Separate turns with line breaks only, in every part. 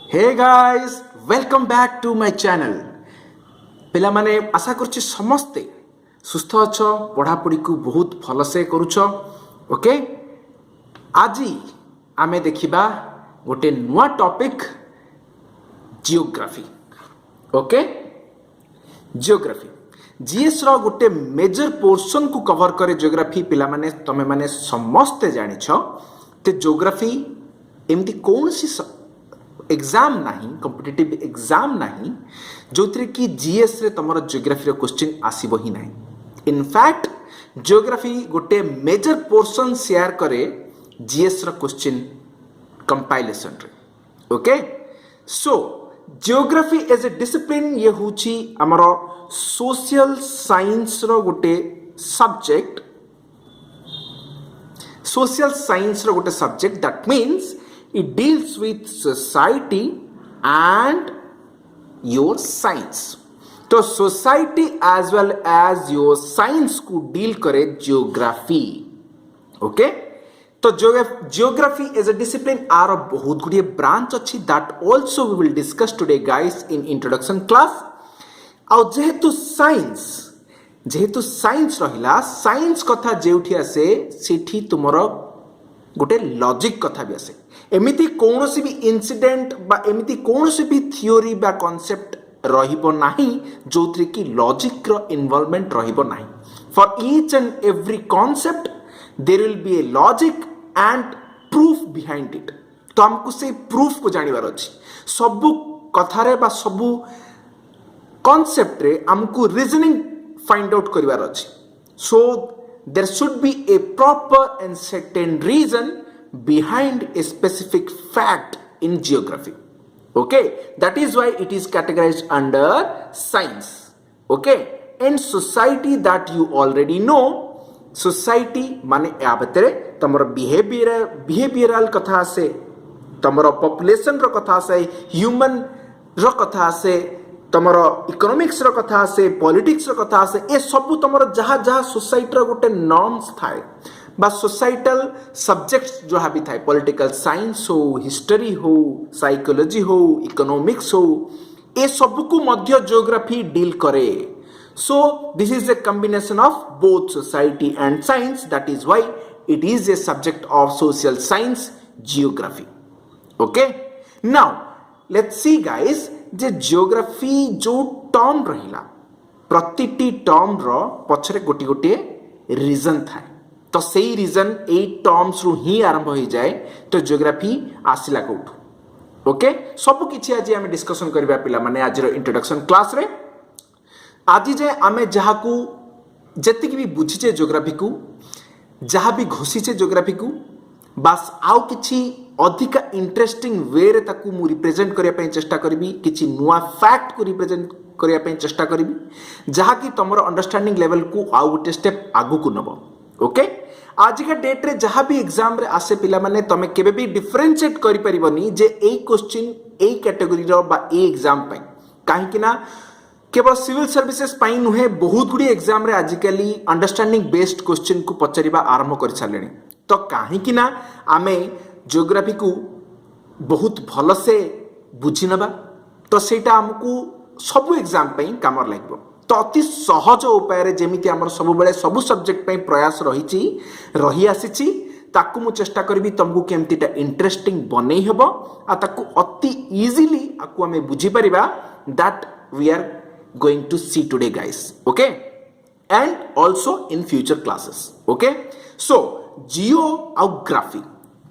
Hey guys welcome back to my channel. पिला माने आशा करछि समस्ते सुस्थ अछ, पढ़ापढ़ी को बहुत भल से करूछ। ओके, आज आमे देखिबा गोटे नुआ topic geography. Okay, geography GS रो गोटे मेजर पोर्शन को कवर करे जियोग्राफी। पिला माने तमे माने समस्ते जानिछ ते जियोग्राफी एमती कौन सी एग्जाम नहीं, कॉम्पिटिटिव एग्जाम नहीं जो कि जीएस रे तमरो जियोग्राफी रो क्वेश्चन आसीबो ही नहीं। इनफैक्ट जियोग्राफी गोटे मेजर पोर्शन शेयर करे जीएस रो क्वेश्चन कंपाइलेशन रे। Okay, so geography as a discipline ये होची हमरो सोशल साइंस रो गोटे सब्जेक्ट। सोशल साइंस रो गोटे subject that means it deals with society and your science. तो society as well as your science को डील करे जियोग्राफी। ओके, तो geography as a discipline are बहुत गुड़िए ब्रांच अच्छी that also we will discuss today guys in introduction class. आउ जेहेतु science रहिला, साइंस कथा जेउठी आसे सेठी तुमरो गोटे लॉजिक कथा भी आसे। एमिति कौन सी भी इंसिडेंट बा एमिति कौन सी भी थियोरी बा कॉन्सेप्ट रहिबो नाही जोथि कि लॉजिक रो इन्वॉल्वमेंट रहिबो नाही। For each and every concept there will be a logic and proof behind it. तो हमको से प्रूफ को जानिबार अछि। सबु कथारे बा सबु कॉन्सेप्ट रे हमको रीजनिंग फाइंड आउट करिवार अछि। सो there should be a proper and certain reason behind a specific fact in geography. Okay, that is why it is categorized under science. Okay, and society that you already know, society माने या भीतर तमरो behavioral कथा से, तमरो population रो कथा से, human रो कथा से, तमरो economics रो कथा से, पॉलिटिक्स रो कथा से, ए सब तमरो जहाँ जहाँ सोसाइटी रो गोटे नॉर्म्स थाए बा सोसाइटल सब्जेक्ट्स जो भी थाए, पॉलिटिकल साइंस हो, हिस्ट्री हो, साइकोलॉजी हो, इकोनॉमिक्स हो, ए सब को मध्य जियोग्राफी डील करे। सो this is a combination of both society and science, that is why it is a subject of social science geography. Okay, now let's see guys J geography जो term रहिला, प्रतिटी term रो पछरे गोटी गोटी reason थाए। तो सेही reason ए terms रु ही आरंभ हो जाए। तो जियोग्राफी आसिला कोठु। ओके, सब किछि आज हम डिस्कशन करबा पिला माने आज रो इंट्रोडक्शन क्लास रे। आज जे आमे जहा को जति भी बुझिचे जियोग्राफी को, जहा भी घोषिचे जियोग्राफी को, बस आउ किछि अधिका इंटरेस्टिंग वे रे ताकू मु रिप्रेजेंट करिया पे चेष्टा करबी, किछि नुआ फैक्ट को रिप्रेजेंट करिया पे चेष्टा करबी जहा कि तमरो अंडरस्टैंडिंग लेवल को आउ गोटे स्टेप आगु को नबो। ओके, आज का डेट रे जहा भी एग्जाम रे आसे पिला माने तमे केबे भी डिफरेंशिएट करि परिबनी जे एई क्वेश्चन एई कैटेगरी रो बा एई एग्जाम पई, काहे कि ना केवल सिविल सर्विसेज पाई नुहे, बहुत गुडी एग्जाम रे आजिकली अंडरस्टैंडिंग बेस्ड क्वेश्चन को पचरिबा आरंभ कर सालेनी। तो काहे कि ना आमे जियोग्राफी को बहुत भल से बुझी नबा, तो सेटा हमको सब एग्जाम पे काम लागबो। तो अति सहज उपाय रे जेमिति हमर सब बेले सब सब्जेक्ट पे प्रयास रही आसीची, ताकू मु चेष्टा करबी तुमको केमतिटा इंटरेस्टिंग बनै हेबो आ ताकू अति इजीली आकू हमें बुझी परिबा। That we are going to see today guys. Okay, and also in future classes. Okay, so geo आ ग्राफी,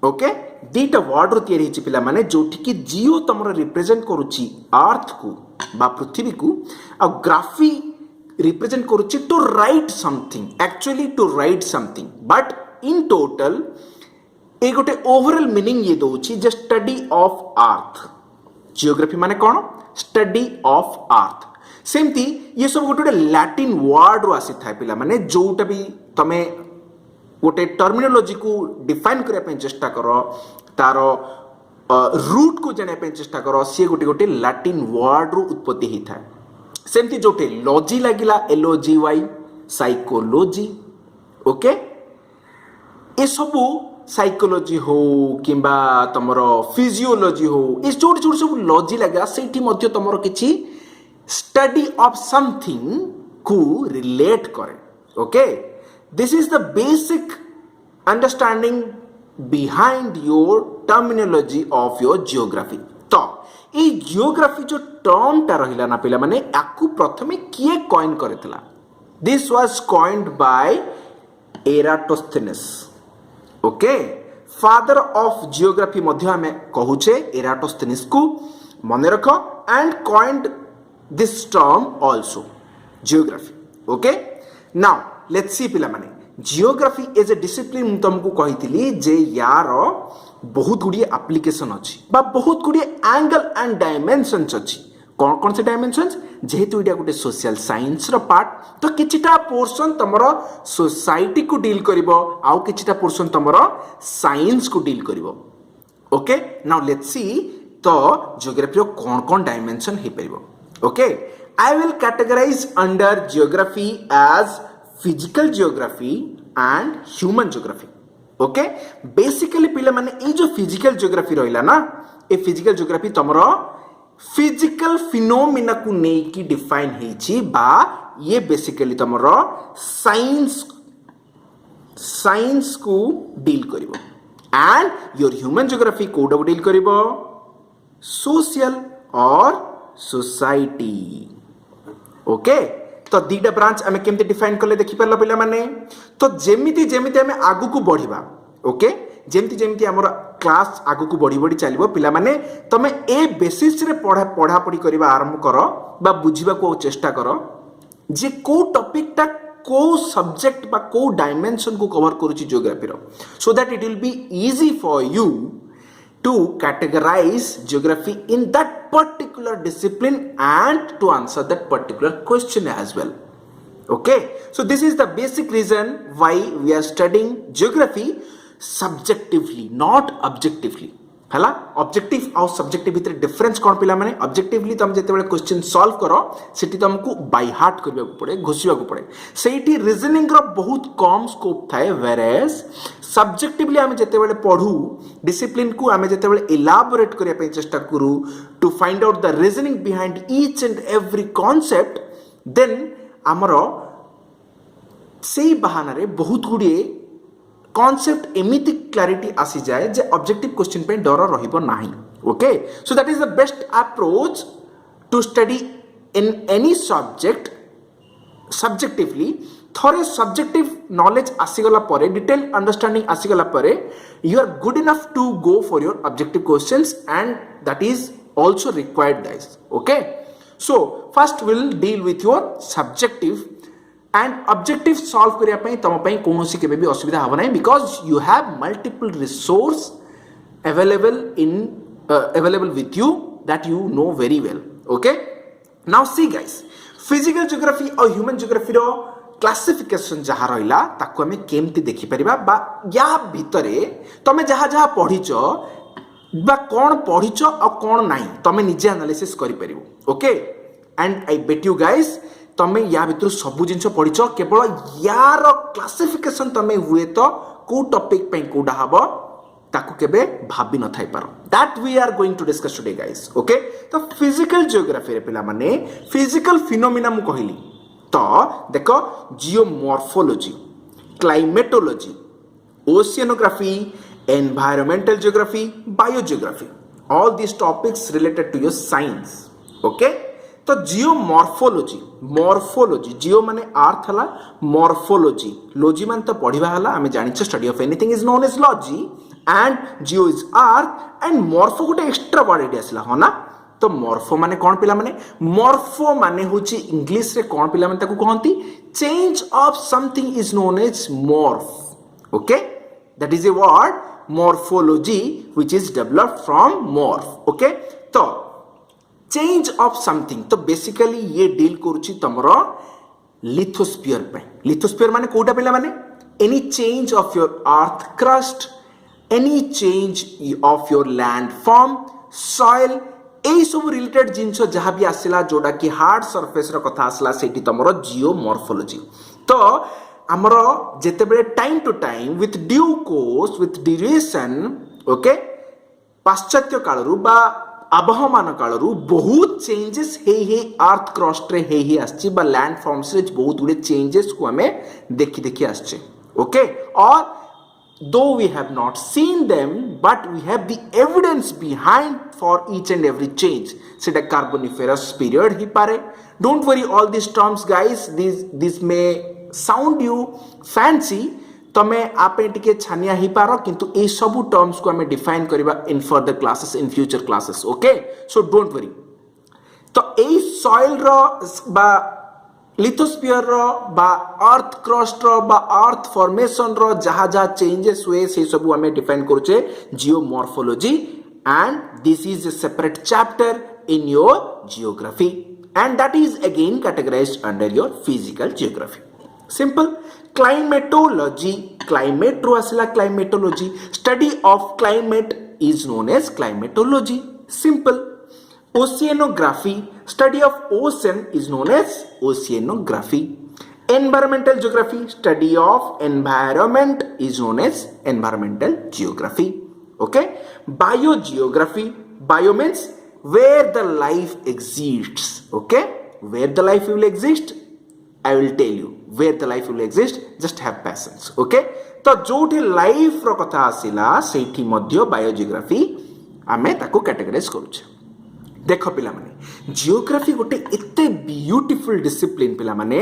ओके, दीटा वर्ड रो तयारी हिची पिला माने जोठी कि जियो तमरो रिप्रेजेंट करूची अर्थ को बा पृथ्वी को, आ ग्राफी रिप्रेजेंट करूची to write something, actually to write something, but in total ए गोटे ओवरऑल मीनिंग ये दोची जे स्टडी ऑफ अर्थ। जियोग्राफी माने कोन? स्टडी ऑफ अर्थ। सेमती ये सब गोटे लैटिन वर्ड रो आसी थाए पिला माने, जोटा भी तमे गोटे टर्मिनोलॉजी को डिफाइन करने पे चेष्टा करो, तार रूट को जाने पे चेष्टा करो, सी गोटे गोटे लैटिन वर्ड रो उत्पत्ति ही था। सेमती जोटे लॉजी लागिला, LOGY, साइकोलॉजी। ओके, ए सबू साइकोलॉजी हो किंबा तमर फिजियोलॉजी हो ये जोड़ जोड़ सब लॉजी लगा सेठी मध्य तमर किछि स्टडी ऑफ समथिंग को रिलेट करे okay this is the basic understanding behind your terminology of your geography तो ये जियोग्राफी जो टर्म टा रहिला ना पिला माने आकु प्रथमे किए कॉइन करथिला this was coined by Eratosthenes okay father of geography मध्य हमें कहूचे एराटोस्थेनेस को मने रखो and coined this term also geography okay now let's see पिला माने जियोग्राफी एज ए डिसिप्लिन तुमको कही जे यार बहुत गुड़िए एप्लिकेशन अच्छी बहुत गुड़िए एंगल एंड डायमेंशंस अच्छी कौन कौन से डायमेंशंस जेहेतु ये गोटे सोशल साइंस रो पार्ट तो किछिटा पोर्शन तमर सोसाइटी को डील करिवो आउ किछिटा पोर्शन तमर साइंस को डील करिवो ओके नाउ लेट्स सी तो जियोग्राफी रो कौन कौन डायमेंशन हे परिवो okay I will categorize under geography as physical geography and human geography okay basically पिले माने ये जो फिजिकल जियोग्राफी रहिला ना ए फिजिकल जियोग्राफी तमरो फिजिकल फिनोमिना को नै की डिफाइन हेछि बा ये बेसिकली तमरो साइंस को डील करिवो एंड योर ह्यूमन जियोग्राफी कोड डील करिवो सोशल और सोसाइटी ओके तो दीटा ब्रांच आमे केमते डिफाइन करले देखि परला पिला माने तो जेमिति जेमिति आमे आगु को बढ़िबा ओके जेमिति जेमिति हमर क्लास आगु को बढ़ी बढ़ी चलिबो पिला माने तमे ए बेसिस रे पढ़ा पढ़ी करबा आरंभ करो बा बुझिबा को चेष्टा करो जे को टॉपिक ता को सब्जेक्ट बा को डायमेंशन को कवर करूची जियोग्राफी रो so that it will be easy for you to categorize geography in that particular discipline and to answer that particular question as well okay so this is the basic reason why we are studying geography subjectively not objectively हला objective और subjective भितर difference कोन पिला माने objectively तुम जेते बेले question solve करो सेठी तुमको बाय हार्ट करबा को पड़े घोषिबा को पड़े सेठी रीजनिंग रो बहुत कम स्कोप थाए वेरेस सब्जेक्टिवली आमे जेते बेले पढू डिसिप्लिन को आमे जेते बेले इलाबोरेट करिया पे चेष्टा करू to find out the reasoning behind each and every concept then हमरो सेही बहाना रे बहुत गुडिए कॉन्सेप्ट एमिति क्लैरिटी आसी जाए जे ऑब्जेक्टिव क्वेश्चन पे डर रहिबो नाही okay so that is the best approach to study in any subject subjectively थोड़े सब्जेक्टिव नॉलेज आसीगला परे डिटेल अंडरस्टैंडिंग आसीगला परे you are good enough to go for your objective questions and that is also required guys okay so first will deal with your subjective and objective solve करिया पई तम पई कोनोसी केबे भी असुविधा हबो नै because you have multiple resource available with you that you know very well okay now see guys physical geography और human geography रो क्लासिफिकेशन जहा रहिला ताको हमें केमती देखि परिबा बा या भितरे तमे जहा जहा पढिचो बा कोन पढिचो आ कोन नाही तमे निजे एनालिसिस करि परिबो okay and I bet you guys तमे या भितर सब जिंस पढ़िच केवल यार क्लासिफिकेशन तमे हुए तो को टॉपिक पे कोडा हबो ताकू केबे भाबी न थाई पारो that we are going to discuss today guys okay तो फिजिकल जियोग्राफी रे पिला माने फिजिकल फिनोमेना मु कहिली तो देखो geomorphology climatology oceanography environmental geography biogeography all this topics related to your science okay तो जियोमॉर्फोलॉजी मॉर्फोलॉजी जियो माने अर्थ हला मॉर्फोलॉजी लॉजी मान तो पढ़िबा हला हमें जानिछ study of anything is known as logy and geo is earth and morpho गोटे एक्स्ट्रा वर्ड एडी आसला हो ना तो मॉर्फो माने कोन पिला माने मॉर्फो माने होची इंग्लिश रे कोन पिला माने ताको कहंती change of something is known as morph okay that is a word morphology which is developed from morph okay तो चेंज ऑफ समथिंग तो बेसिकली ये डील करूची तमरो लिथोस्फीयर पे लिथोस्फीयर माने कोटा पिला माने any change of your earth crust any change of your landform soil ए सब रिलेटेड जिंस जहां भी आसिला जोडा कि हार्ड सरफेस रो कथा आसला सेठी तमरो जियोमॉर्फोलॉजी तो आमर जिते time to time with due course with duration okay पाश्चात्य कालरू बा आबहमान कालरू बहुत चेंजेस हे अर्थ क्रस्ट रे हे आछि बा लैंड फॉर्म्स रे बहुत गुडे चेंजेस को हमें देखि देखि आछे ओके और though we have not seen them but we have the evidence behind for each and every change सेटा carboniferous period ही पारे don't worry all these terms guys this may sound you fancy तमे आपे टिके छानिया ही पारो किंतु ए सब terms को हमें define करबा in further classes in future classes okay so don't worry तो ए सॉइल रो बा लिथोस्फियर रो बा अर्थ क्रस्ट रो बा अर्थ फॉर्मेशन रो जहा जहा चेंजेस हुए से सब हमें डिफाइन करूचे geomorphology and this is a separate chapter in your geography and that is again categorized under your physical geography simple climatology climate रो असला climatology study of climate is known as climatology simple Oceanography, study of ocean is known as oceanography. Environmental geography, study of environment is known as environmental geography. Okay? Biogeography, bio means where the life exists. Okay? Where the life will exist, I will tell you. Where the life will exist, just have patience. Okay? तो जोठी life रो कथा आसिला सेठी मध्य biogeography आमे ताको categorise करूछे देख पिला माने geography गोटे एते beautiful discipline पिला माने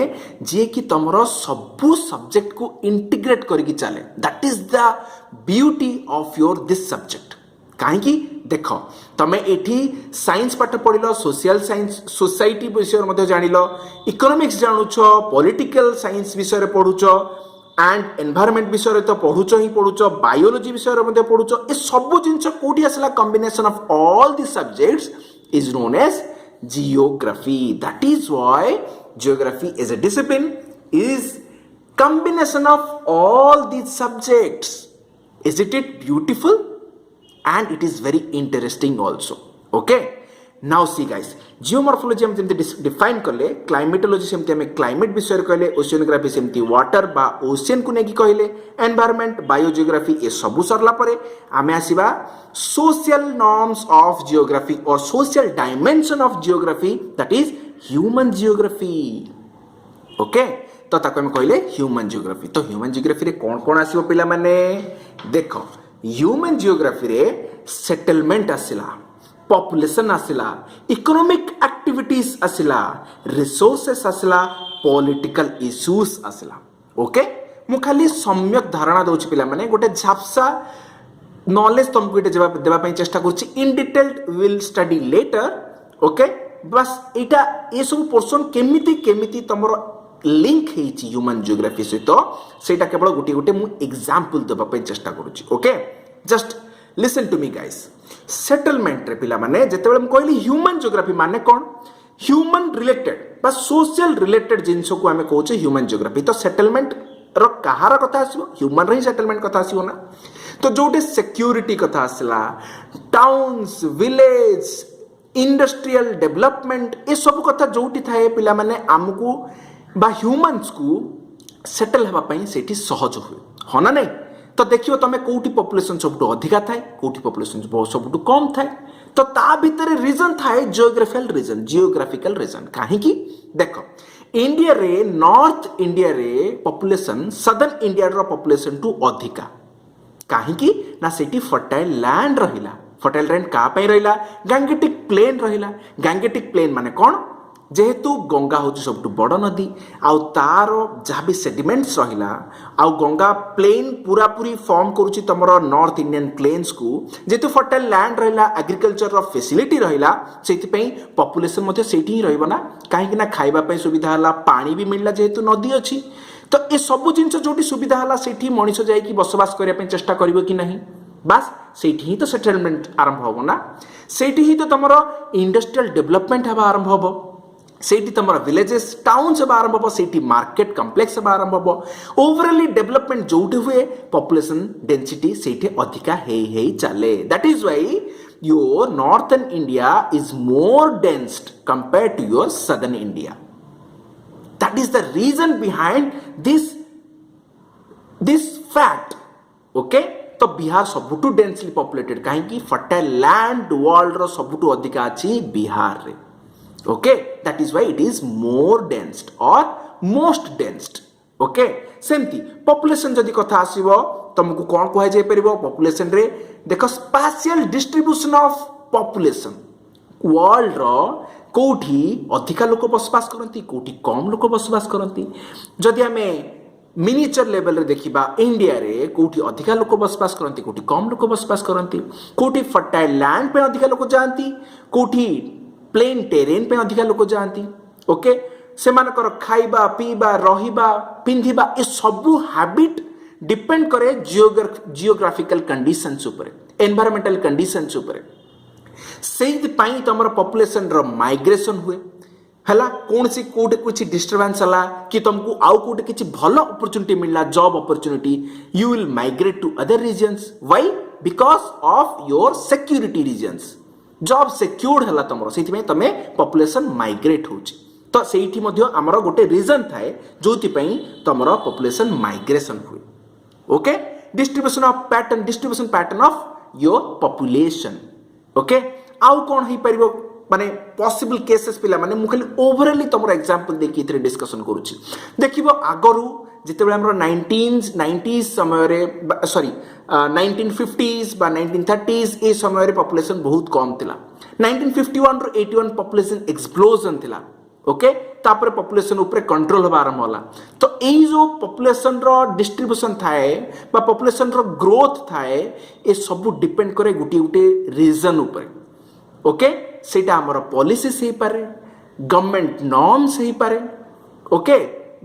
जे कि तमरो सबु सब्जेक्ट को इंटीग्रेट करके चले that is the beauty of your this subject काहे कि देखो तमे एठी साइंस पाठ पढिलो सोशल साइंस सोसाइटी विषय मध्ये जानिलो इकोनॉमिक्स जानुछो पॉलिटिकल साइंस विषय पढुछो एंड एनवायरनमेंट विषय तो पढुछो ही पढुछो बायोलॉजी विषय मध्ये पढुछो ए सब जिंस कोठी असला combination of all the subjects is known as geography. That is why geography as a discipline is combination of all these subjects. Isn't it beautiful? And it is very interesting also. Okay? Now see guys, geomorphology हम जमते define करले, climatology से हमते हमें climate विषय कहले, oceanography से हमते water बा ocean को नेकी कहले, environment, biogeography ये सबु सरला परे, आमे आसीबा social norms of geography or social dimension of geography that is human geography. Okay? तो ताको हमें कहले human geography. तो human geography रे कौन आसीबो पिला माने देखो human geography रे settlement आसिला पॉपुलेशन आसिला इकोनॉमिक एक्टिविटीज आसिला रिसोर्सेस आसिला पॉलिटिकल इश्यूज आसिला ओके मु खाली सम्यक धारणा दउछि पिला माने गोटे झापसा नॉलेज तुमको इटे देबा पई चेष्टा करछि इन detailed will study letter okay बस एटा ए सब पोर्शन केमिति तमरो लिंक हेछि ह्यूमन जियोग्राफी सहित सेटा केवल गोटे गोटे मु एग्जांपल देबा पई चेष्टा करूछि okay just listen to me guys settlement रे पिला माने जेतेबेले हम कहली ह्यूमन जियोग्राफी माने कोन ह्यूमन रिलेटेड बा सोशल रिलेटेड जिंसो को हमें कहउछे ह्यूमन जियोग्राफी तो सेटलमेंट रो कहार कथा आसीबो ह्यूमन रे सेटलमेंट कथा आसीबो ना तो जोटे सिक्योरिटी कथा आसला टाउन्स विलेज इंडस्ट्रियल डेवलपमेंट ए सब कथा जोटी थाए पिला माने हमकु बा ह्यूमन्स को सेटल हेबा पई सेठी सहज होय हो ना नहीं तो देखियो तमे कोठी पॉपुलेशन सबटु अधिका थाए कोठी पॉपुलेशन सबटु कम थाए तो ता भीतर रीजन थाए जियोग्राफिकल रीजन काहे कि देखो इंडिया रे नॉर्थ इंडिया रे पॉपुलेशन सदर्न इंडिया रो पॉपुलेशन टू अधिका काहे कि ना सेठी फर्टाइल लैंड रहिला फर्टाइल लैंड का पई रहिला गैंगेटिक प्लेन रहिला गैंगेटिक प्लेन माने कोन जेहेतु गंगा हूँ सब बड़ नदी आउ तार जहाँ भी सेडिमेंट्स रहिला आउ गंगा प्लेन पूरा पूरी फॉर्म करुच्ची तुम नॉर्थ इंडियन प्लेन्स को जेहेतु फर्टाइल लैंड रहिला एग्रीकल्चर फैसिलिटी रहिला सेतिपई पॉपुलेशन मध्य सेठी ही रहइबो ना काहे ना खाइबा पई सुविधा हला पानी भी मिलला जेहेतु नदी अछि तो ए सब जिंस जोटी सुविधा हला सेठी मनीष जाई कि बसवास करिया पई चेष्टा करिवो कि नहीं बस सेठी ही तो सेटलमेंट आरंभ होबो ना सेठी ही तो तुमरो इंडस्ट्रियल डेवलपमेंट हबा आरंभ होबो सेठी तमरा विलेजेस टाउन से आरंभ हो सेठी मार्केट कॉम्प्लेक्स से आरंभ हो ओवरऑली डेवलपमेंट जोठी हुए पॉपुलेशन डेंसिटी सेठी अधिका हे चले that is why your northern India is more densed compared to your southern India that is the reason behind this this fact okay तो बिहार सबुठू डेंसली पॉपुलेटेड कहीं फर्टाइल लैंड वर्ल्ड रो सबुठू अधिका अछि बिहार रे okay that is why it is more densed और most densed okay सेमती पॉपुलेशन जदि कथा आसीबो तुमको कौन कह जाय परिबो पॉपुलेशन रे देखो spatial distribution of population world रो कोठी अधिका लोक बसवास करती कोठी कम लोक बसवास करती जदि हमें मिनिएचर लेवल रे देखिबा इंडिया रे कोठी अधिका लोक बसवास करती कोठी कम लोक बसवास करती कोठी फर्टाइल लैंड पे अधिका लोक जानती कोठी प्लेन टेरेन पे अधिका लोक जानती ओके सेमानकर खाइबा पीबा रहिबा पिंधिबा ए सबु हैबिट डिपेंड करे जियोग्राफिकल कंडीशंस ऊपर एनवायरमेंटल कंडीशंस ऊपर सेहि पाई तमर पॉपुलेशन रो माइग्रेशन हुए हला कौन सी कोटे कुछ डिस्टर्बेंस हला कि तुमको आउ कोटे किछि भलो अपॉर्चुनिटी मिलला job opportunity you will migrate to other regions why because of your security reasons job secured हला तमरो सेति में तमे पॉपुलेशन माइग्रेट होछि तो सेठी मध्ये हमरो गोटे रीजन थाए जोति पई तमरो पॉपुलेशन माइग्रेशन हुए okay distribution pattern of your population okay आउ कौन ही परिबो माने पॉसिबल केसेस पिला माने मु खाली ओवरऑली तमरो एग्जांपल देखि इतरे डिस्कशन करूची देखिबो आगरु जेते बेला हमरो 1990s समय रे सॉरी 1950s बा 1930s ए समय रे पॉपुलेशन बहुत कम थिला 1951 रो 81 पॉपुलेशन एक्सप्लोजन थिला ओके तापर पॉपुलेशन ऊपर कंट्रोल होबा आरंभ होला तो एई जो पॉपुलेशन रो डिस्ट्रीब्यूशन थाए बा पॉपुलेशन रो ग्रोथ थाए ए सब डिपेंड करे गुटी गुटी रीजन ऊपर ओके सेटा हमर पॉलिसी से पारे गवर्नमेंट नॉर्म्स ही पारे okay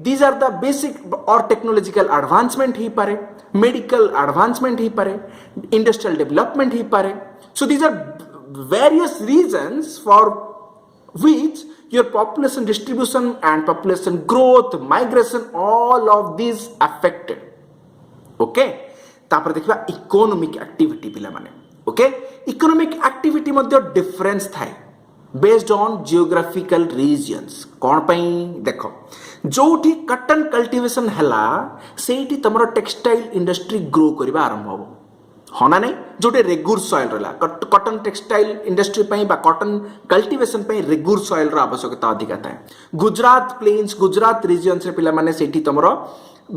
these are the basic और टेक्नोलॉजिकल एडवांसमेंट ही पारे मेडिकल एडवांसमेंट ही पारे इंडस्ट्रियल डेवलपमेंट ही पारे so these are various reasons for which your population distribution and population growth migration all of these affected okay तापर देखिबा इकोनॉमिक एक्टिविटी पिला माने ओके इकोनॉमिक एक्टिविटी मध्ये डिफरेंस थाए बेस्ड ऑन जियोग्राफिकल रीजन्स कौन पई देखो जोठी कॉटन कल्टीवेशन हला सेठी तमरो टेक्सटाइल इंडस्ट्री ग्रो करबा आरंभ हो होना नहीं जोटे रेगुर सॉइल रला कॉटन टेक्सटाइल इंडस्ट्री पई बा कॉटन कल्टीवेशन पई रेगुर सॉइल रा आवश्यकता अधिक थाए गुजरात प्लेन्स गुजरात रीजन्स रे पिला माने सेठी तमरो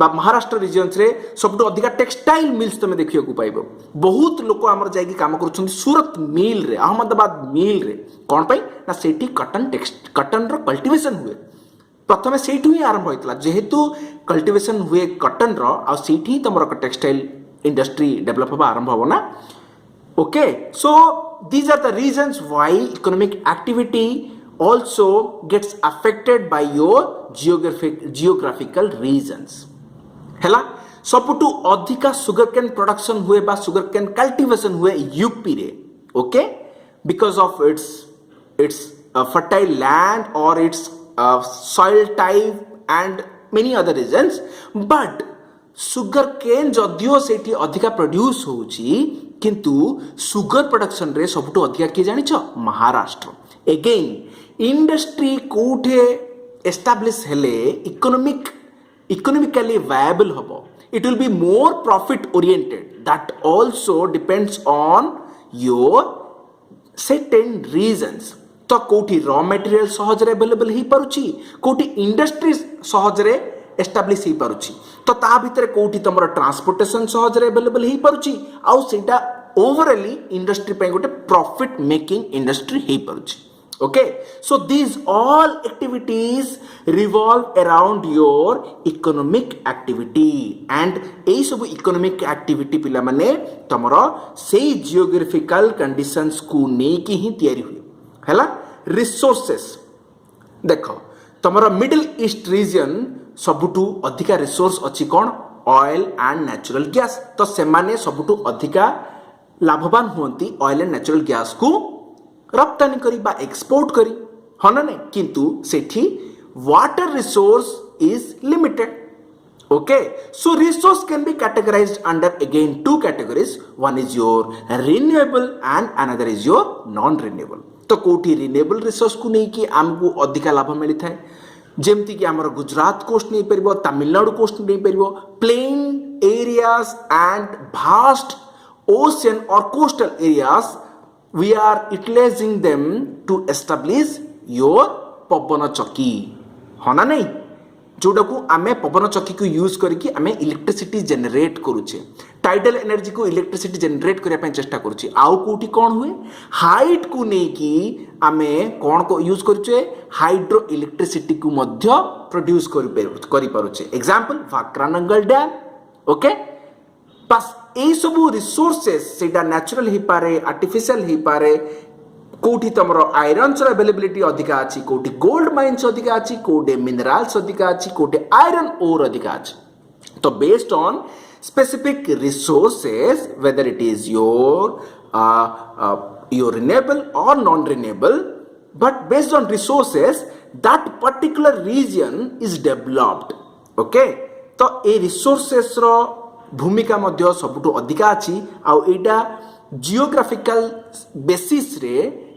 बा महाराष्ट्र रीजन्स रे सबटो अधिक टेक्सटाइल मिल्स तमे देखियो को पाइबो बहुत लोक हमर जाई काम करूछन सूरत मिल रे अहमदाबाद मिल रे कोन पई ना सेठी कॉटन रो कल्टीवेशन हुए प्रथमे सेठु ही आरंभ होइतला जेहेतु कल्टीवेशन हुए कॉटन रो आ सेठी तमरो टेक्सटाइल इंडस्ट्री डेवलप होबा आरंभ हो ना okay so these are the reasons why economic activity also gets affected by your geographical regions हैला सबुटु अधिका सुगर केन प्रोडक्शन हुए बा सुगर केन कल्टीवेशन हुए यूपी रे okay because of its fertile land or its soil type and many other reasons but sugarcane जदियो सेठी अधिका produce होउची किंतु सुगर प्रोडक्शन रे सबुटु अधिका के जानिछ महाराष्ट्र अगेन इंडस्ट्री कोठे एस्टाब्लिश हेले इकोनॉमिकली वायबल हबो it will be more profit oriented that also depends on your certain reasons तो कोठी रॉ मटेरियल सहज रे अवेलेबल ही परुची कोठी इंडस्ट्री सहज रे एस्टाब्लिश ही परुची तो ता भीतर कोठी तमरो ट्रांसपोर्टेशन सहज रे अवेलेबल ही परुची आउ सेटा ओवरऑली इंडस्ट्री पे गोटे प्रॉफिट मेकिंग इंडस्ट्री ही परुची okay so these all activities revolve around your economic activity and ei सब economic activity पिला माने तमरो से geographical conditions को ने की ही तैयारी हुई हैला रिसोर्सेस देखो तमरो मिडिल ईस्ट रीजन सबुटू अधिका रिसोर्स अछि कोन ऑयल एंड नेचुरल गैस तो से माने सबुटू अधिका लाभवान होंती ऑयल एंड नेचुरल गैस को रप्तानी करी बा एक्सपोर्ट करी हना नहीं किंतु सेठी water resource is limited okay so resource can be categorized under again two categories one is your renewable and another is your non renewable तो कोठी रिन्यूएबल रिसोर्स को नहीं कि हमको अधिका लाभ मिली थाए जेमती कि हमर गुजरात कोस्ट नहीं परिबो तमिलनाडु कोस्ट नहीं परिबो plane areas and vast ocean or coastal areas, we are utilizing them to establish your पवन चक्की हाँ ना नहीं जोटा को आमे पवन चक्की को यूज करके आमे इलेक्ट्रिसिटी जनरेट करूचे टाइडल एनर्जी को इलेक्ट्रिसिटी जनरेट करने चेष्टा करूचे आउ कोठी कौन हुए हाइट को नहीं कि आमे कौन को यूज करूचे हाइड्रो इलेक्ट्रिसिटी को मध्य प्रोड्यूस करि पारुचे एग्जांपल वाक्रानंगल डैम ओके बस ए सब रिसोर्सेस सेटा नेचुरल ही पारे आर्टिफिशियल ही पारे कोठी तमर आयरन अवेलेबिलिटी अधिका अछि कोठी गोल्ड माइन्स अधिका अछि कोठी मिनरल्स अधिका अछि कोठी आयरन ओर अधिका अछि तो based on specific resources whether it is your renewable or non renewable but based on resources that particular region is developed okay तो ए resources रो भूमिका मध्य सबुठु अधिका अछि आउ एटा जियोग्राफिकल बेसिस रे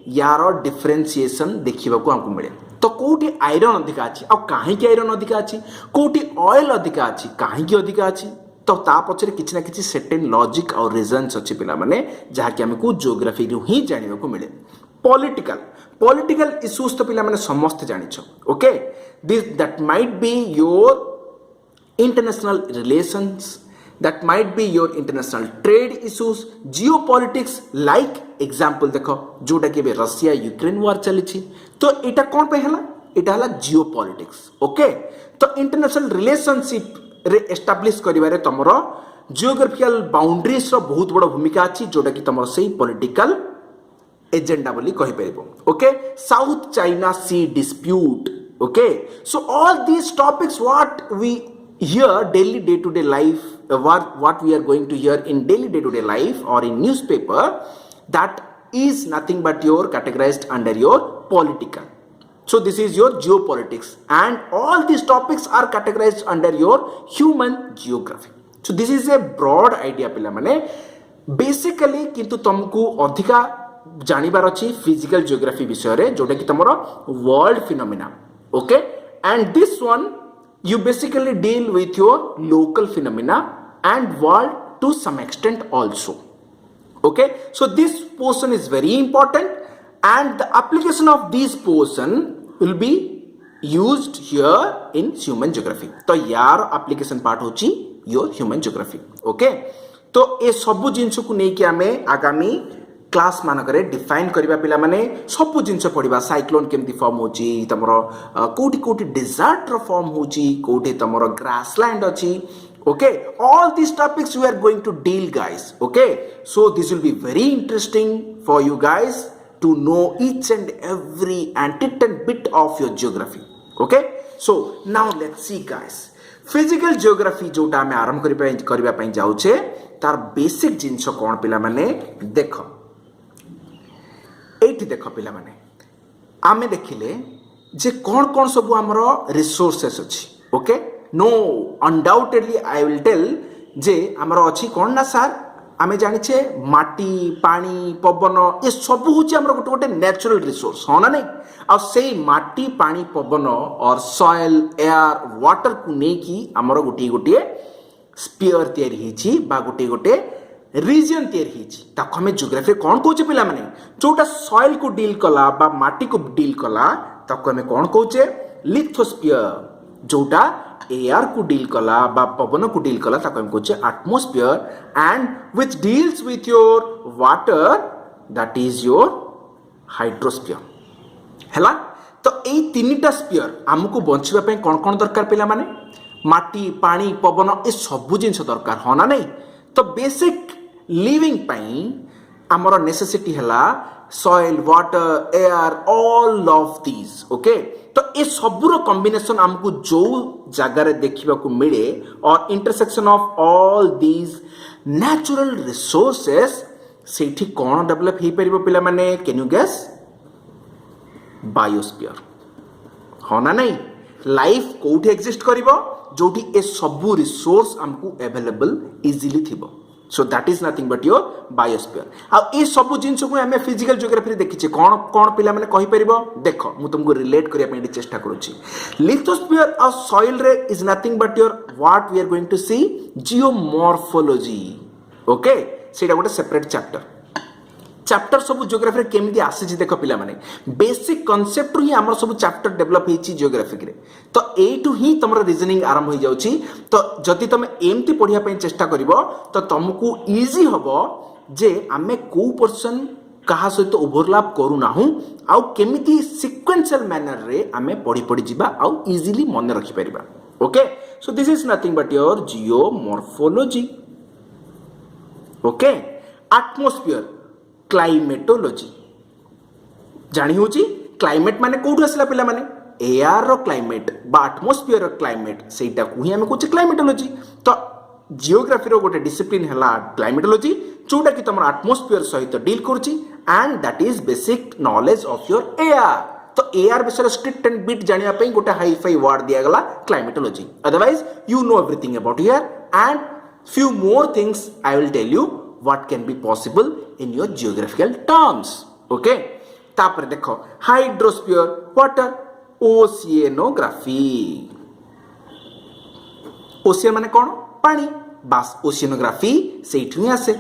यार डिफरेंशिएशन देखिबा को हमको मिले तो कोठी आयरन अधिका अछि आ काहे कि आयरन अधिका अछि कोठी ऑयल अधिका अछि काहे कि अधिका अछि तो ता पछरे किछि ना किछि सर्टेन लॉजिक और रीजंस अछि पिला माने जहा कि हमको ज्योग्राफी रू ही जानिबा को मिले पॉलिटिकल इश्यूज तो पिला माने समस्त जानिछो okay this that might be your international relations that might be your international trade issues geopolitics like example देखो जोटा कि रशिया यूक्रेन वार चली तो एटा कौन पे हला एटा हला जियोपॉलिटिक्स ओके तो इंटरनेशनल रिलेशनशिप रे एस्टैब्लिश करिवारे तमरो जियोग्राफिकल बाउंड्रीज रो बहुत बड़ भूमिका अछि जोटा कि तमरो सही पॉलिटिकल एजेंडा बोली कहि परिबो okay South China Sea dispute okay so all these topics what we hear daily day to day life what we are going to hear in daily day to day life or in newspaper that is nothing but your categorized under your political so this is your geopolitics and all these topics are categorized under your human geography so this is a broad idea pila mane basically kintu तुमको अधिका जानिबार अछि physical geography विषय रे जोटा कि तमरो world phenomena okay and this one you basically deal with your local phenomena and world to some extent also okay so this portion is very important and the application of this portion will be used here in human geography तो यार application part होची your human geography okay तो ए सब जिंस को नहीं कि हमें आगामी क्लास मानकरे डिफाइन करबा पिला माने सब जिंस पढिबा साइक्लोन केमती फॉर्म होची तमरो कोठी कोठी डेजर्ट रो फॉर्म होची कोठी तमरो ग्रासलैंड अछि okay all these topics we are going to deal guys okay so this will be very interesting for you guys to know each and every and bit of your geography okay so now let's see guys physical geography जोटा हमें आरंभ करबा पई जाउछे तार basic जिंस कोन पिला माने देखो एठी देखो पिला माने आमे देखिले जे कोन कोन सब हमरो रिसोर्सेस अछि okay no undoubtedly I will tell जे हमरो अछि कोन ना सर आमे जानि छे माटी पानी पवन ए सब होछि हमरो गोटे गोटे नेचुरल रिसोर्स हो ना नहीं आ सेही माटी पानी पवन और सॉइल एयर वाटर को ने की हमरो गोटे गोटे स्फीयर तयारी हिची बा गोटे गोटे रीजन तयारी हिची ताको हमें ज्योग्राफी कोन कहूचे पिला माने जोटा सॉइल को डील कला बा माटी को डील कला ताको हमें कोन कहूचे लिथोस्फीयर जोटा एयर को डील कला बा पवन को डील कला ताको हम कहूचे atmosphere and which deals with your water that is your hydrosphere हैला तो ए तीनटा स्फीयर हमको बंचिबा पे कोन कोन दरकार पिला माने माटी पानी पवन ए सब जिंस दरकार हो ना नहीं तो बेसिक लिविंग पाई आमर नेसेसिटी हला soil water air all of these okay तो ए सबुर कॉम्बिनेशन हमको जो जगह देखिबा को मिले और intersection of all these natural resources सेठी कोन डेवलप ही परिबो पिला माने कैन यू गेस बायोस्फीयर हो ना नहीं लाइफ कोठी एग्जिस्ट करिवो जोठी ए सबु रिसोर्स हमको अवेलेबल इजीली थिबो so that is nothing but your biosphere आ ए सब जिन को आम फिजिकल जियोग्राफी देखीचे कौन कौन पिला माने कहि परिबो देख मु तुमको रिलेट करिया पे चेष्टा करूची लिथोस्फीयर आ सॉइल रे is nothing but your what we are going to see geomorphology okay सेटा गोटे सेपरेट चैप्टर सब जियोग्राफी रे केमिति आसी देख पिला माने बेसिक कांसेप्ट ही हमर सब चैप्टर डेवलप हेची जियोग्राफी रे तो एटू ही तमरो रीजनिंग आरंभ हो जाउची तो जति तमे एमती पढिया पे चेष्टा करिवो तो तुमको इजी हबो जे आमे को पर्सन कहा सहित ओवरलैप करू नाहु आउ केमिति सीक्वेंशियल मैनर रे आमे पढी पढी जिबा आउ इजीली मन रखि परिबा okay so this is nothing but your geomorphology okay atmosphere climatology जानी होची क्लाइमेट माने कोठु असला पिला माने एयर रो क्लाइमेट बा एटमॉस्फेयर रो क्लाइमेट सेटा को ही हम कोचे क्लाइमेटोलॉजी तो जियोग्राफी रो गोटे डिसिप्लिन हला क्लाइमेटोलॉजी जोटा कि तमर एटमॉस्फेयर सहित डील करची and that is basic knowledge of your air तो एयर विषय स्ट्रिक्ट एंड बिट जानिया पे गोटे हाई फाई वर्ड दिया गला climatology otherwise you know everything about air and few more things I will tell you what can be possible in your geographical terms okay तापर देखो hydrosphere water oceanography ocean माने कौन पानी बास oceanography सेठु ही आसे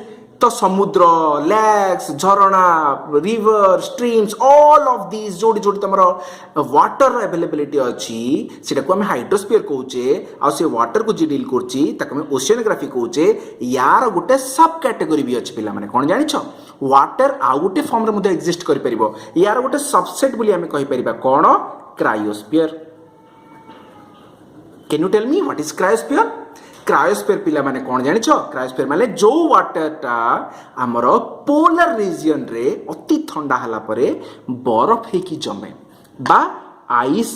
तो समुद्र लेक्स झरणा river streams all of this जोड़ी जोड़ी तमरो वाटर अवेलेबिलिटी अछि सेटा को हम हाइड्रोस्फीयर कहूचे आ से वाटर को जी डील करछि ताको हम ओशियनोग्राफी कहूचे यार गोटे सब कैटेगरी भी अछि पिला माने कोन जानि छ वाटर आ गोटे फॉर्म रे मध्ये एग्जिस्ट करि परिबो यार गोटे सबसेट बोली हम कहि परिबा कोन cryosphere can you tell me what is cryosphere cryosphere पिला माने कौन जानि छ क्रायोस्फीयर माने जो वाटर टा हमर पोलर रीजन रे अति ठंडा हला परे बरफ हे की जमे बा आइस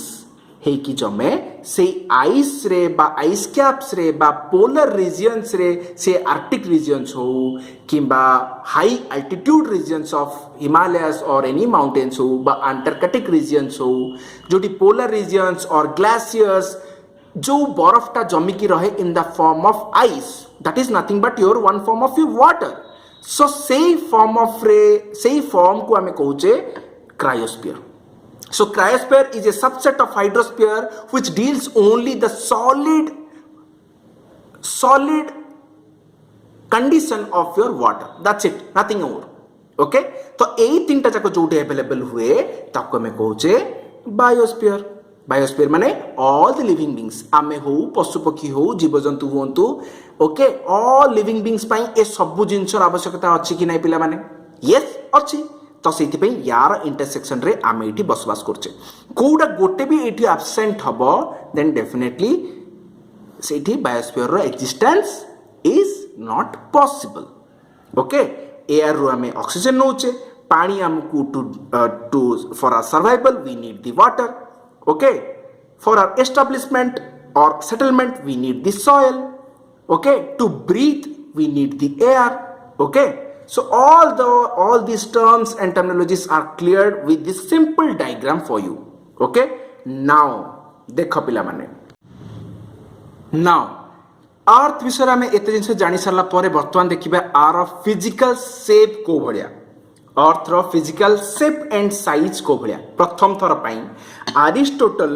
हे की जमे से आइस रे बा आइस कैप्स रे बा पोलर रीजन्स रे से आर्कटिक रीजन्स हो किंबा high altitude regions of Himalayas और एनी माउंटेन्स हो बा अंटार्कटिक रीजन्स हो जोटी पोलर रीजन्स और ग्लेशियर्स जो बरफ टा जमी की रहे in the form of ice that is nothing but your one form of your water so सेही फॉर्म को हमें कहूचे cryosphere so cryosphere is a subset of hydrosphere which deals only the solid condition of your water that's it nothing more okay तो एई तीनटा जाको Jote available हुए ताको हमें कहूचे बायोस्फीयर बायोस्फीयर माने ऑल द लिविंग बीइंग्स आमे हो पशु पक्षी हो जीव जंतु होंतु ओके ऑल लिविंग बीइंग्स पई ए सब जिंसर आवश्यकता अछि कि नै पिला माने यस अछि तो से यार इंटरसेक्शन रे आमे एठी बसवास करछे कोडा गोटे भी एठी एब्सेंट हबो देन डेफिनेटली सेठी बायोस्फीयर रो existence is not possible okay air रो आमे ऑक्सीजन नोचे पानी हमकु to for our survival we need the water okay for our establishment or settlement we need the soil okay to breathe we need the air okay so all these terms and terminologies are cleared with this simple diagram for you okay now देखो पिला माने now अर्थ विषय में एते जिंस जानि सरला परे वर्तमान देखिबा आर फिजिकल शेप को भलिया अर्थ रो फिजिकल शेप एंड साइज को भलिया प्रथम थर पई अरिस्टोटल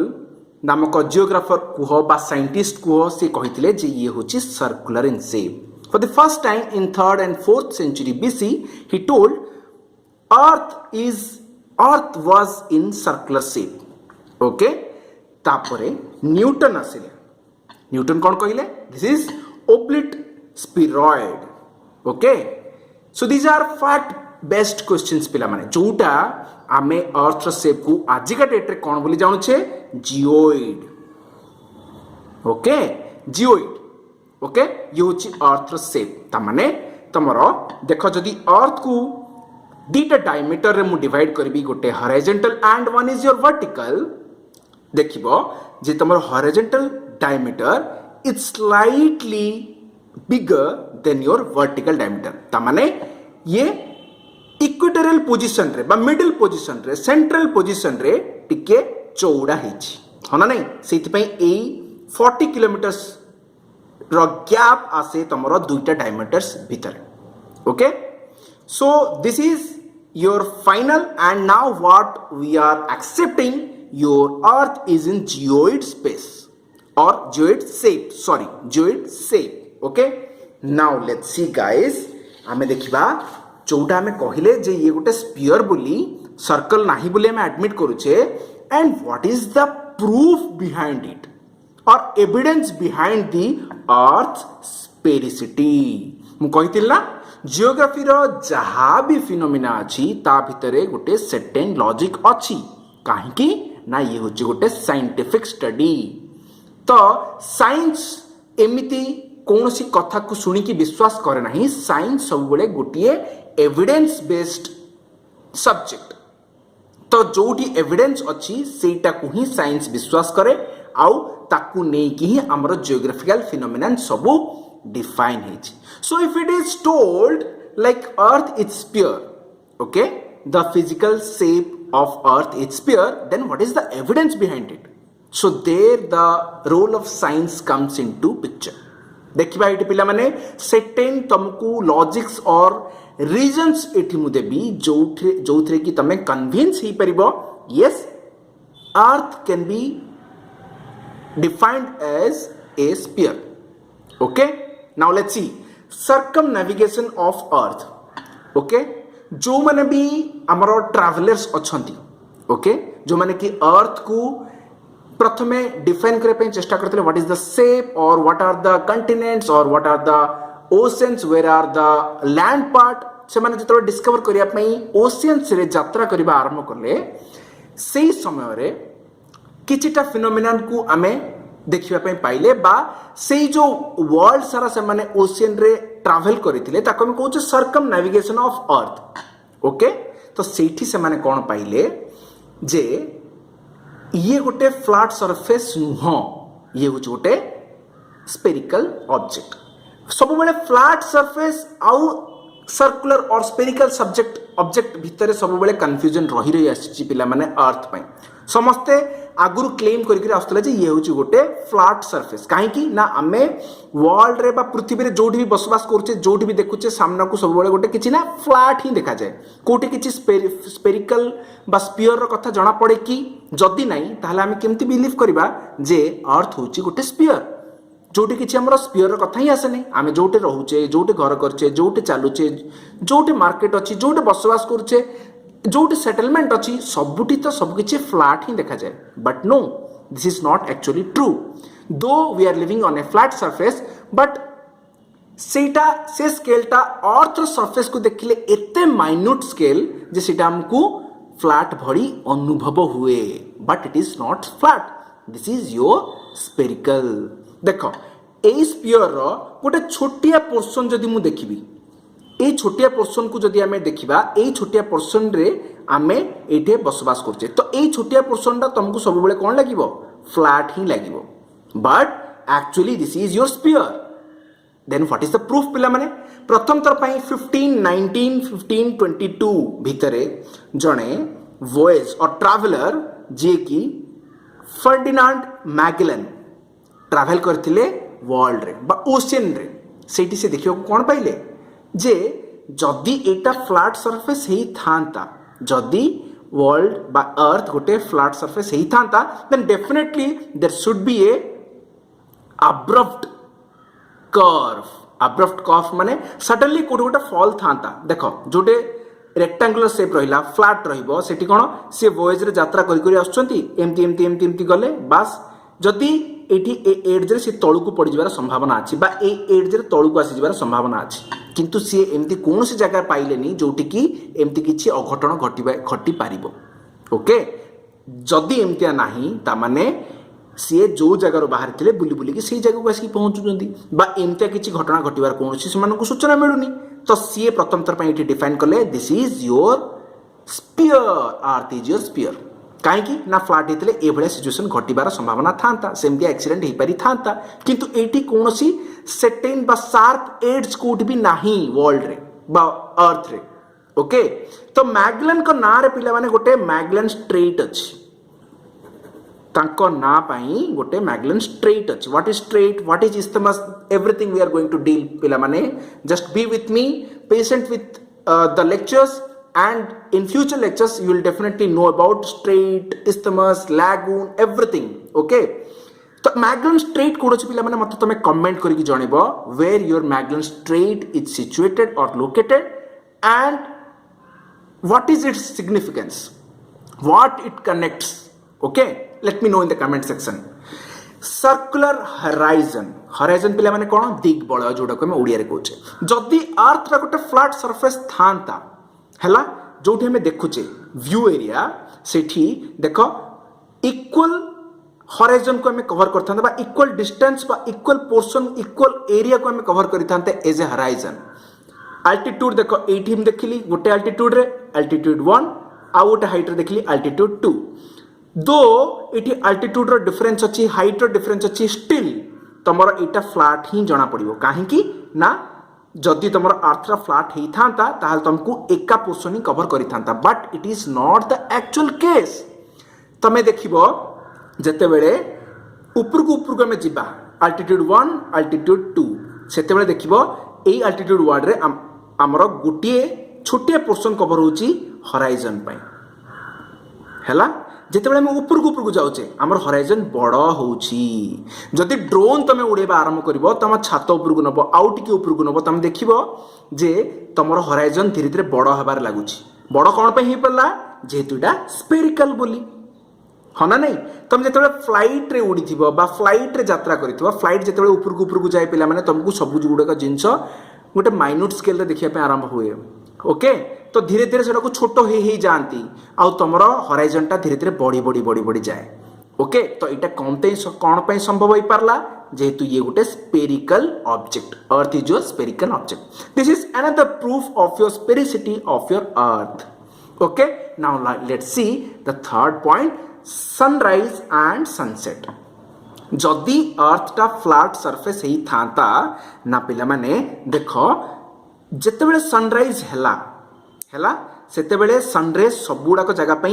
नामक जियोग्राफर कुह बा साइंटिस्ट कुह से कहितले जे ये होची circular in shape for the first time in 3rd and 4th century BC he told earth was in circular shape ओके तापरे न्यूटन आसिले न्यूटन कोन कहिले this is oblate spheroid okay so these are fact based questions पिला माने जोटा आमे अर्थ shape को आजिका डेट रे कोन बोली जानु छे जियोइड ओके जियोइड ओके ये होची अर्थ शेप ता माने तमरो देखो जदी अर्थ को दीटा डायमीटर रे मु डिवाइड करबी गोटे horizontal and one is your vertical देखिबो जे तमरो horizontal diameter is slightly bigger than your vertical diameter ता माने ये इक्वेटोरियल पोजीशन रे बा मिडिल पोजीशन रे सेंट्रल पोजीशन रे टिके चौड़ा हिची हना नै सेति पई ए 40 किलोमीटर रो गैप आसे तमरो दुईटा डायमीटर्स भीतर. Okay, so this is your final, and now what we are accepting, your earth is in geoid space or geoid shape, sorry, geoid shape. Okay, now let's see guys, आमे देखिबा जोटा आमे कहिले जे ये गोटे स्फीयर बोली, circle नाही बोली आमे एडमिट करूचे, and what is the proof behind it or evidence behind the earth sphericity. मु कहितिल ना जियोग्राफी रो जहा भी फिनोमिना अछि ता भितरे गोटे सर्टेन लॉजिक अछि. काहेकि ना ये होची गोटे साइंटिफिक स्टडी. तो साइंस एमिति कौनसी कथा को सुनी कि विश्वास करे नहीं. साइंस सब बेले गोटिए एविडेंस बेस्ड सब्जेक्ट. तो जोटी एविडेंस अछि सेटा को ही साइंस विश्वास करे, आउ ताकू नै कि ही हमरो जियोग्राफिकल फिनोमिना सब define it. So if it is told like earth is sphere, okay, the physical shape of earth is sphere, then what is the evidence behind it? So there the role of science comes into picture. देखिबा eighty पिला माने certain तुमको logics और reasons eighty मु देबी जोथरे कि तमे convince ही परिबो, yes, earth can be defined as a sphere. Okay, now let's see circumnavigation of earth. Okay, जो माने भी हमरो ट्रैवलर्स अछंती, ओके, जो माने कि अर्थ को प्रथमे डिफाइन करे पे चेष्टा करते, व्हाट इज द शेप और व्हाट आर द कंटिनेंट्स और what are the oceans, where are the land part. से माने जतो डिस्कवर करिया पई ओशंस रे यात्रा करिबा आरंभ करले, सेही समय रे किछिटा फिनोमिनन को आमे देखिबा पई पाइले, बा सेही जो वर्ल्ड सारा से माने ओशियन रे ट्रैवल करिथिले ताको हम कहू circum navigation of earth. Okay, तो सेठी से माने कोन पाइले जे ये गोटे फ्लैट सरफेस नुह, ये गोटे स्पेरिकल ऑब्जेक्ट. सब बेले फ्लैट सरफेस आउ सर्कुलर और स्पेरिकल सब्जेक्ट ऑब्जेक्ट भितर सब बेले कंफ्यूजन रही आसी पिला माने अर्थ पई. समस्ते आगुरु क्लेम करिक आस्तले जे ये होची गोटे फ्लैट सरफेस. काहे कि ना आमे वर्ल्ड रे बा पृथ्वी रे जोठी भी बसवास करछे, जोठी भी देखुचे, सामना को सब बेले गोटे किछि ना फ्लैट ही देखा जाए. कोठी किछि स्पेरिकल बा स्फीयर रो कथा जणा पड़े कि जदी नाही ताहले आमे केमति बिलीव करबा जे अर्थ होची गोटे स्फीयर, जोठी किछि हमर स्फीयर रो कथा ही आसे नै. आमे जोठी रहूचे, जोठी घर करछे, जोठी चालुचे, जोठी मार्केट अछि, जोठी बसवास करछे, जोठी सेटलमेंट अछि, सबुठी तो सब किछि फ्लैट ही देखा जाए. But no, this is not actually true. Though we are living on a flat surface, but सेटा से स्केलटा अर्थ सरफेस को देखिले एते माइन्यूट स्केल जे सेटा हमकु फ्लैट भरी अनुभव हुए, but it is not flat. This is your spherical. देखो ए स्फीयर रो गोटे छोटिया पोर्शन जदि मु देखिबी, ए छोटिया पोर्शन को जदि आमे देखिबा, ए छोटिया पोर्शन रे आमे एठे बसवास करछे, तो ए छोटिया पोर्शन टा तुमको सब बेले कोन लागिवो, फ्लैट ही लागिवो. But actually this is your sphere. Then what is the proof पिला माने? प्रथम तर पई 1522 भितरे जणे वॉयज और ट्रैवलर जे कि फर्डिनांड मैगेलन ट्रैवल करथिले वर्ल्ड रे बा ओशियन रे. सेठी से देखियो कोन पाइले जे जदि एटा फ्लैट सरफेस ही थांता, जदि वर्ल्ड बा अर्थ गोटे फ्लैट सरफेस ही थांता, then definitely there should be a abrupt curve. Abrupt curve माने सडनली कोटे गोटे फॉल थांता. देखो जोटे रेक्टेंगुलर शेप रहिला, फ्लैट रहिबो, सेठी कोन से वॉयज रे यात्रा करि करि आछंती, एमती एमती एमती एमती गले, बस जदि एठी ए एड्ज रे से तळु को पड़ी जिबार संभावना अछि, बा ए एड्ज रे तळु को आसी जिबार संभावना अछि. किंतु सी एमती कौन सी जगह पाइले नहीं जोटी कि एमती किछि अघटन घटी पारिबो. ओके, जदि एमतिया नाही ता माने सी जो जगह बाहर थिले बुली बुली कि सी जगह को आसी पहुंचुचंदी, बा एमतिया किछि घटना घटिबार कोनोसी समान को सूचना मिलुनी. तो सी प्रथम तर पई एठी डिफाइन करले this is your sphere, earth is your sphere. काहेकि ना फ्लैट हेतले ए भले सिचुएशन घटिबार संभावना थांता, सेमती एक्सीडेंट हे पारि थांता, किंतु एठी कोनोसी सर्टेन बा शार्प एड्स कोड भी नाही वर्ल्ड रे बा अर्थ रे. ओके, तो मैगेलन को ना रे पिला माने गोटे मैगेलन स्ट्रेट अछि. तांको ना पाई गोटे मैगेलन स्ट्रेट अच्छी. What is strait, what is isthmus, everything we are going to deal पिला माने. Just be with me, patient with the lectures, and in future lectures you will definitely know about straight, isthmus, lagoon, everything. Okay, तो Magellan strait कोड अछि पिला माने मत तमे comment करिक जणिबो where your Magellan strait is situated और located and what is its significance, what it connects. Okay, let me know in the comment section. Circular horizon, horizon पिला माने कोन दिग्बलय जोटा को हम ओडिया रे कहूचे. जदि अर्थ रा गोटे फ्लैट सरफेस थांता हैला जोठी हमें देखुचे व्यू एरिया, सेठी देखो इक्वल हराइजन को हमें कवर करथांते बा इक्वल डिस्टेंस बा इक्वल पोर्शन इक्वल एरिया को हमें कवर करिथांते एज ए हराइजन. अल्टीट्यूड देखो एठी हम देखिली गोटे अल्टीट्यूड रे अल्टीट्यूड 1 आ गोटे हाइट रे देखिली अल्टीट्यूड 2. दो इटी अल्टीट्यूड रो डिफरेंस अछि, हाइट रो डिफरेंस अछि, स्टिल तमरो एटा फ्लैट ही जणा पड़िबो. काहे कि ना जदि तमरो अर्थ रा फ्लैट हेई थांता ताहाल तुमको एका पोर्शन ही कवर करि थांता, but it is not the actual case. तमे देखिबो जते बेले ऊपर को में जिबा अल्टीट्यूड 1 अल्टीट्यूड 2 सेते बेले देखिबो एई अल्टीट्यूड 1 रे हमरो गुटिए छोटे पोर्शन कवर होची हराइजन पई हैला. जिते मैं ऊपर को जाऊे आम हराइजन बड़ होची. जदि ड्रोन तुम उड़ेबा आरंभ कर तुम छात उपर को नब आउ टे उपर को नब तुम देख जे तुम हराइजन धीरे धीरे बड़ हबार लगुच. बड़ कौन पे ही पड़ला जेहेतु इटा स्पेरिकल बोली हाँ ना नहीं. तुम जो फ्लाइट रे उड़ी थी फ्लाइट रे यात्रा कर फ्लाइट जो ऊपर को जाए पिला माने तुमको सब गुड़ाक जिनस गोटे माइन्यूट स्केल रे देखिया आरंभ हुए. ओके, तो धीरे धीरे सेटा को छोट ही जाती आ तुमर हराइजन धीरे धीरे बढ़ी बढ़ी बढ़ी बढ़ी जाए. ओके, तो यहाँ कौन पे संभव हो पारला जेहेतु ये गोटे spherical object. Earth is your spherical object. This is another proof of your sphericity of your earth. Okay, now let's see the third point, sunrise and sunset. जदि अर्थ टा फ्लैट सरफेस ही थांता ना पिला माने देखो जेते बेले सनराइज हैला सेते बेले सनरेज सब गुड़ाक जगह पे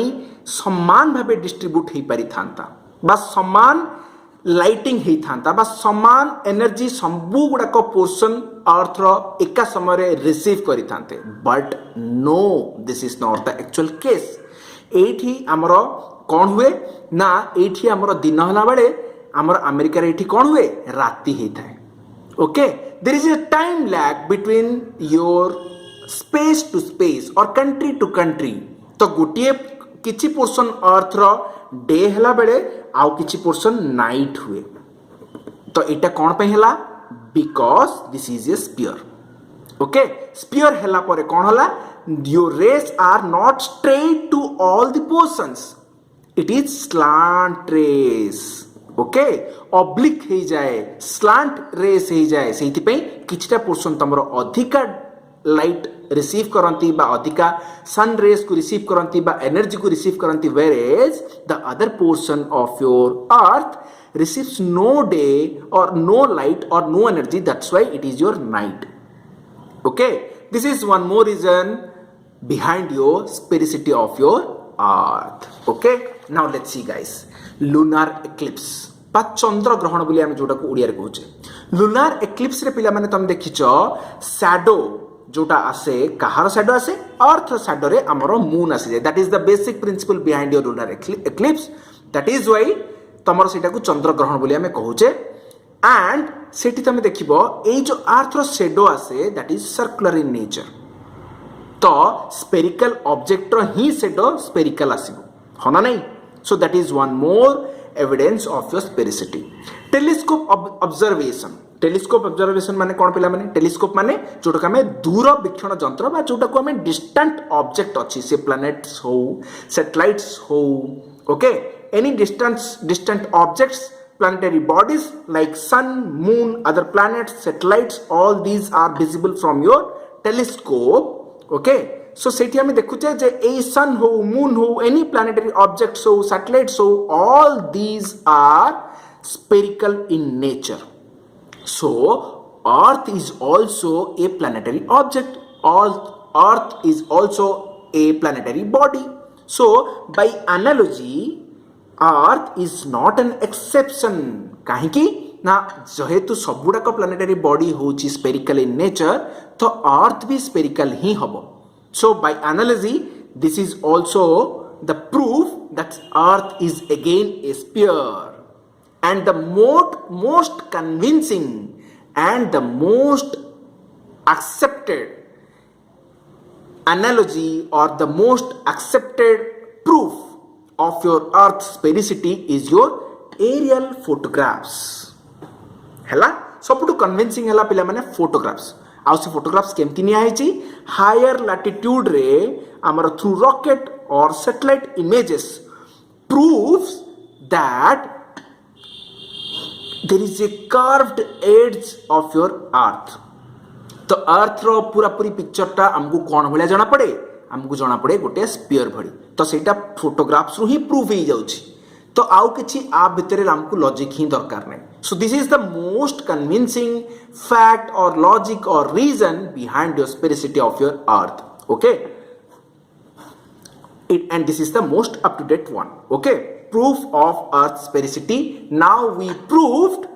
समान भावे डिस्ट्रीब्यूट हो पारि थांता बा समान लाइटिंग ही थांता बा समान एनर्जी सबू गुड़ाक पोर्शन अर्थ रो एका समय रिसीव करि थांते. But no, this is not the actual case. एठी हमर कौन हुए ना एठी हमर दिन हला बेले हमर अमेरिका रे एठी कौन हुए राति ही थाए. Okay, there is a time lag between your space to space or country to country. तो गोटे किछि पोर्शन अर्थ रो डे हला बेले आउ किछि पोर्शन नाइट हुए. तो एटा कोन पे हला because this is a sphere. Okay, sphere हला परे कोन हला your rays are not straight to all the portions, it is slant rays. Okay, oblique हो जाए स्लांट रेस हो जाए से किछटा पोर्शन तुमरो अधिका लाइट रिसीव करंती बा अधिका सन रेस को रिसीव करंती बा एनर्जी को receive करंती, whereas the other portion of your earth receives no day or no light or no energy, that's why it is your night. Okay, this is one more reason behind your sphericity of your earth. Okay, now let's see guys, lunar eclipse बा चंद्र ग्रहण बोली आम जोटा को ओडिया रे कहूचे. Lunar eclipse रे पिला माने तुम देखिछ शैडो जोटा आसे कहार शैडो आसे अर्थ शैडो रे हमरो मून आसे जाय. That is the basic principle behind your lunar eclipse. That is why तमर सेटा को चंद्र ग्रहण बोली आमे कहूचे. एंड सेठी तुम देखिबो ए जो अर्थ रो शैडो आसे that is circular in nature. तो स्पेरिकल ऑब्जेक्ट रो ही शैडो स्पेरिकल आसीबो हो ना नहीं. So that is one more evidence of your sphericity. Telescope observation. Telescope observation माने कौन पिला माने टेलीस्कोप माने जोटा हमें दूर वीक्षण जंत्र बा जोटा को हमें डिस्टेंट ऑब्जेक्ट अच्छी से प्लैनेट्स हो सैटेलाइट्स हो. Okay, any distant objects, planetary bodies like sun, moon, other planets, satellites, all these are visible from your telescope. Okay, so सेठी हमें देखुचे जे ए सन हो मून हो एनी प्लानिटरी ऑब्जेक्ट्स हो सैटेलाइट्स हो all these are spherical in nature. So earth is also a planetary object. Earth is also a planetary body. So by analogy earth is not an exception कहीं ना जेहेतु सबुड़ाक planetary body होची spherical in nature तो earth भी spherical ही हबो so by analogy this is also the proof that earth is again a sphere and the most convincing and the most accepted analogy or the most accepted proof of your earth sphericity is your aerial photographs hela सबुठु convincing हला पिला माने photographs आउ से photographs केमती निया हेची higher latitude रे हमर थ्रू रॉकेट और satellite images proves that there is a curved edge of your earth तो अर्थ रो पूरा पूरी पिक्चर टा हमको कौन भलिया जाना पड़े हमको जाना पड़े गोटे स्पीयर भली तो सेटा फोटोग्राफ्स रु ही प्रूव ही जाउची तो आउ किछि आ भितरे हमको लॉजिक ही दरकार नै so this is the most convincing fact और लॉजिक और reason behind your sphericity of your earth okay and this is the most up to date one okay proof of earth's sphericity now we proved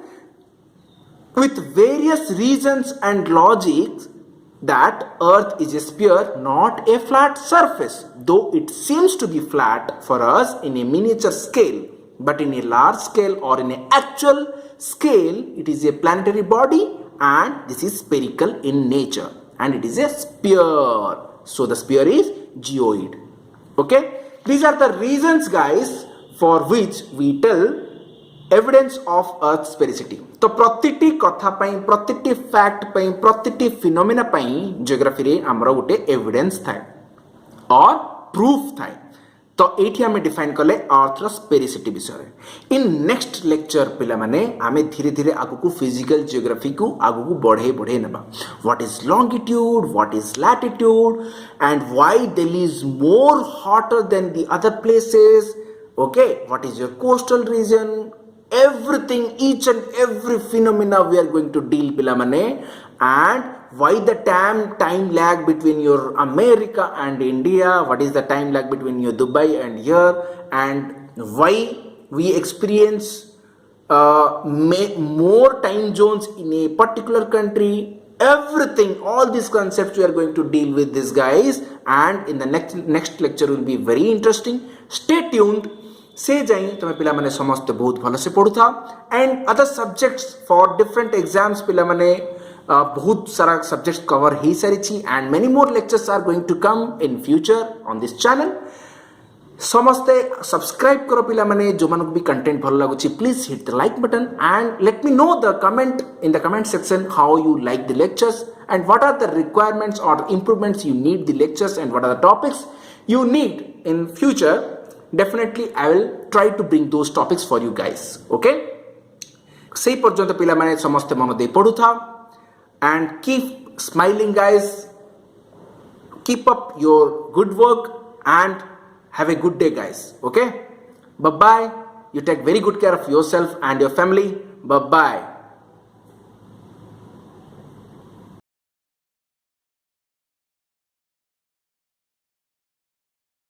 with various reasons and logics that earth is a sphere not a flat surface though it seems to be flat for us in a miniature scale but in a large scale or in an actual scale it is a planetary body and this is spherical in nature and it is a sphere so the sphere is geoid okay these are the reasons guys for which we tell evidence of earth sphericity तो प्रतिटी कथा पई प्रतिटी fact पई प्रतिटी phenomena पई geography रे हमरो गुटे evidence थाए और proof थाए तो एठी हमें डिफाइन करले अर्थ रो स्पेरिसिटी विषय इन नेक्स्ट लेक्चर पिला माने हमें धीरे धीरे आगु को फिजिकल जियोग्राफी को आगु को बढ़े नेबा what is longitude what is latitude and why Delhi is more hotter than the other places okay what is your coastal region everything each and every phenomena we are going to deal pila mane and why the time lag between your America and India what is the time lag between your Dubai and here and why we experience more time zones in a particular country everything all these concepts we are going to deal with this guys and in the next lecture will be very interesting stay tuned से जाई तुम्हें पिला माने समस्त बहुत भल से पढ़ुथा and other subjects for different exams पिला माने बहुत सारा सब्जेक्ट्स कवर ही सारी छी and many more lectures are going to come in future on this channel समस्ते सब्सक्राइब करो पिला माने जो मानक भी कंटेंट भल लागु छी please hit the like button and let me know the comment in the comment section how you like the lectures and what are the requirements और improvements you need the lectures and what are the topics you need in future, definitely I will try to bring those topics for you guys. Okay? সেই পর্যন্ত পিলামানে সমস্তে মন দিয়ে পড়ুথা and keep smiling guys, keep up your good work and have a good day guys. Okay? Bye bye. You take very good care of yourself and your family. Bye bye.